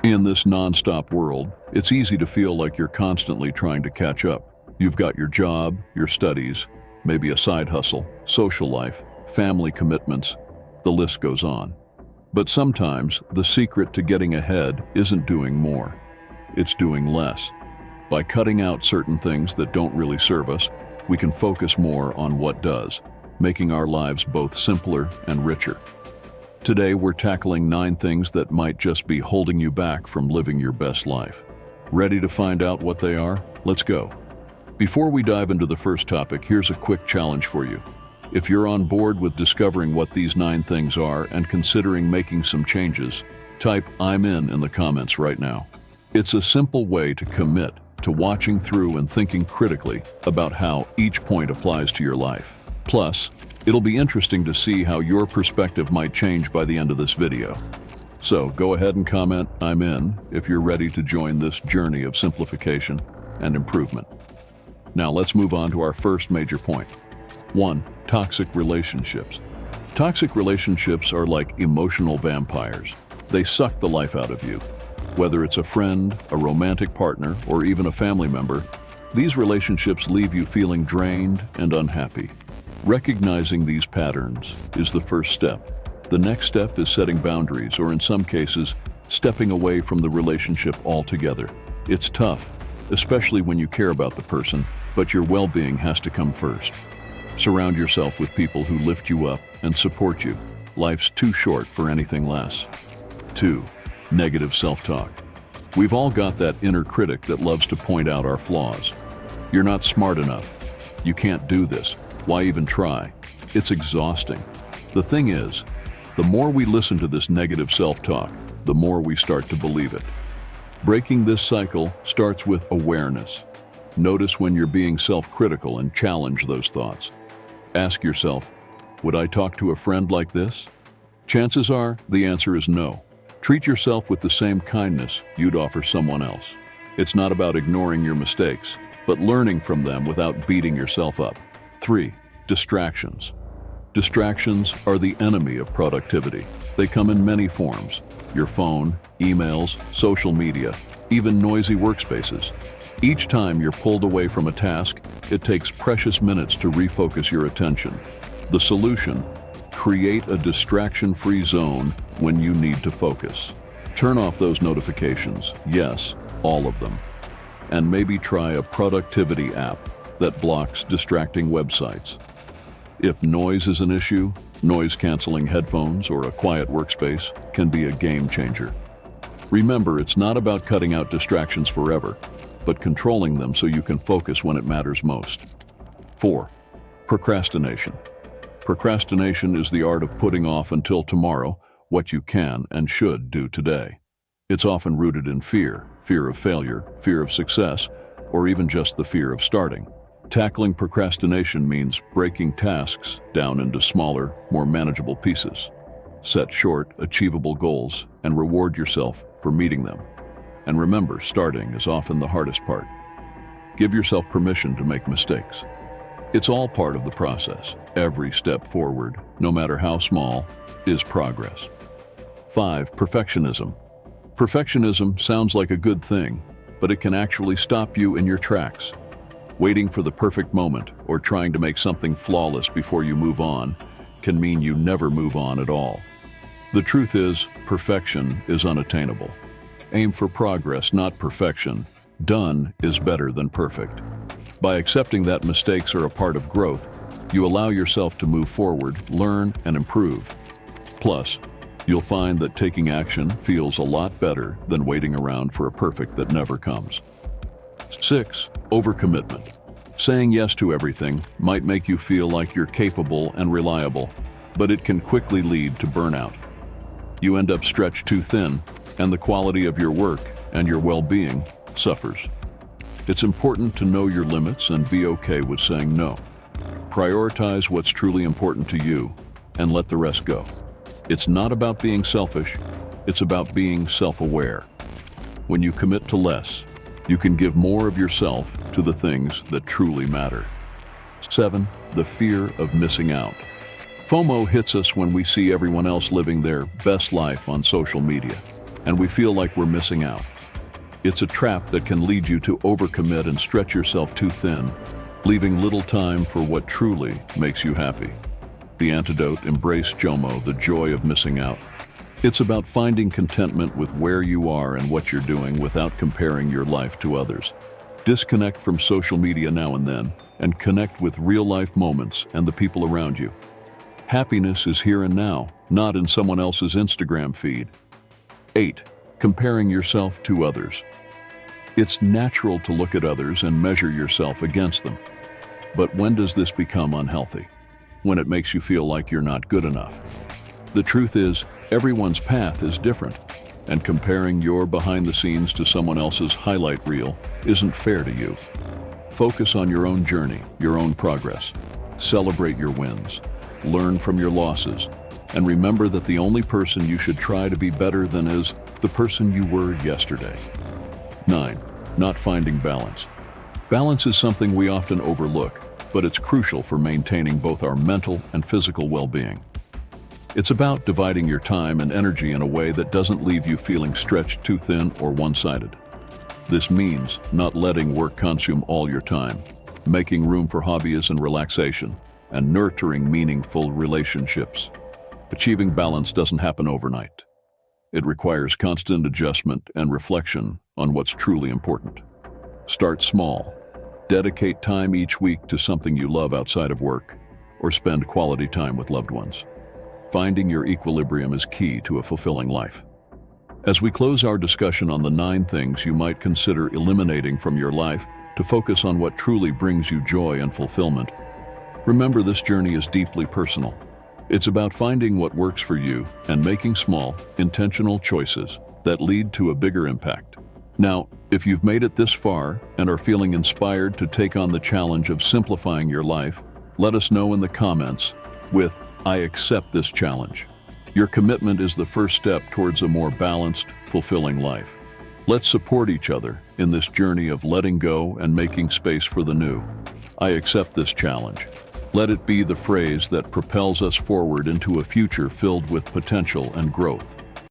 In this non-stop world, it's easy to feel like you're constantly trying to catch up. You've got your job, your studies, maybe a side hustle, social life, family commitments, the list goes on. But sometimes the secret to getting ahead isn't doing more, it's doing less. By cutting out certain things that don't really serve us, we can focus more on what does, making our lives both simpler and richer. Today, we're tackling 9 things that might just be holding you back from living your best life. Ready to find out what they are? Let's go. Before we dive into the first topic, here's a quick challenge for you. If you're on board with discovering what these 9 things are and considering making some changes, type "I'm in the comments right now. It's a simple way to commit to watching through and thinking critically about how each point applies to your life. Plus, it'll be interesting to see how your perspective might change by the end of this video. So go ahead and comment "I'm in" if you're ready to join this journey of simplification and improvement. Now let's move on to our first major point. 1. Toxic relationships. Toxic relationships are like emotional vampires. They suck the life out of you. Whether it's a friend, a romantic partner, or even a family member, these relationships leave you feeling drained and unhappy. Recognizing these patterns is the first step. The next step is setting boundaries, or in some cases, stepping away from the relationship altogether. It's tough, especially when you care about the person, but your well-being has to come first. Surround yourself with people who lift you up and support you. Life's too short for anything less. 2. Negative self-talk. We've all got that inner critic that loves to point out our flaws. You're not smart enough. You can't do this. Why even try? It's exhausting. The thing is, the more we listen to this negative self-talk, the more we start to believe it. Breaking this cycle starts with awareness. Notice when you're being self-critical and challenge those thoughts. Ask yourself, would I talk to a friend like this? Chances are the answer is no. Treat yourself with the same kindness you'd offer someone else. It's not about ignoring your mistakes, but learning from them without beating yourself up. 3. Distractions. Distractions are the enemy of productivity. They come in many forms: your phone, emails, social media, even noisy workspaces. Each time you're pulled away from a task, it takes precious minutes to refocus your attention. The solution: create a distraction-free zone when you need to focus. Turn off those notifications, yes, all of them. And maybe try a productivity app that blocks distracting websites. If noise is an issue, noise-canceling headphones or a quiet workspace can be a game changer. Remember, it's not about cutting out distractions forever, but controlling them so you can focus when it matters most. 4. Procrastination. Procrastination is the art of putting off until tomorrow what you can and should do today. It's often rooted in fear of failure, fear of success, or even just the fear of starting. Tackling procrastination means breaking tasks down into smaller, more manageable pieces. Set short, achievable goals and reward yourself for meeting them. And remember, starting is often the hardest part. Give yourself permission to make mistakes. It's all part of the process. Every step forward, no matter how small, is progress. 5. Perfectionism. Perfectionism sounds like a good thing, but it can actually stop you in your tracks. Waiting for the perfect moment or trying to make something flawless before you move on can mean you never move on at all. The truth is, perfection is unattainable. Aim for progress, not perfection. Done is better than perfect. By accepting that mistakes are a part of growth, you allow yourself to move forward, learn, and improve. Plus, you'll find that taking action feels a lot better than waiting around for a perfect that never comes. 6. Overcommitment. Saying yes to everything might make you feel like you're capable and reliable, but it can quickly lead to burnout. You end up stretched too thin, and the quality of your work and your well-being suffers. It's important to know your limits and be okay with saying no. Prioritize what's truly important to you and let the rest go. It's not about being selfish, it's about being self-aware. When you commit to less, you can give more of yourself to the things that truly matter. 7. The fear of missing out. FOMO hits us when we see everyone else living their best life on social media. and we feel like we're missing out. It's a trap that can lead you to overcommit and stretch yourself too thin, leaving little time for what truly makes you happy. The antidote: embrace JOMO, the joy of missing out. It's about finding contentment with where you are and what you're doing without comparing your life to others. Disconnect from social media now and then, and connect with real-life moments and the people around you. Happiness is here and now, not in someone else's Instagram feed. 8. Comparing yourself to others. It's natural to look at others and measure yourself against them. But when does this become unhealthy? When it makes you feel like you're not good enough. The truth is, everyone's path is different, and comparing your behind the scenes to someone else's highlight reel isn't fair to you. Focus on your own journey, your own progress. Celebrate your wins, learn from your losses, and remember that the only person you should try to be better than is the person you were yesterday. 9. Not finding balance. Balance is something we often overlook, but it's crucial for maintaining both our mental and physical well-being. It's about dividing your time and energy in a way that doesn't leave you feeling stretched too thin or one-sided. This means not letting work consume all your time, making room for hobbies and relaxation, and nurturing meaningful relationships. Achieving balance doesn't happen overnight. It requires constant adjustment and reflection on what's truly important. Start small. Dedicate time each week to something you love outside of work, or spend quality time with loved ones. Finding your equilibrium is key to a fulfilling life. As we close our discussion on the 9 things you might consider eliminating from your life to focus on what truly brings you joy and fulfillment, remember this journey is deeply personal. It's about finding what works for you and making small, intentional choices that lead to a bigger impact. Now, if you've made it this far and are feeling inspired to take on the challenge of simplifying your life, let us know in the comments with "I accept this challenge." Your commitment is the first step towards a more balanced, fulfilling life. Let's support each other in this journey of letting go and making space for the new. I accept this challenge. Let it be the phrase that propels us forward into a future filled with potential and growth.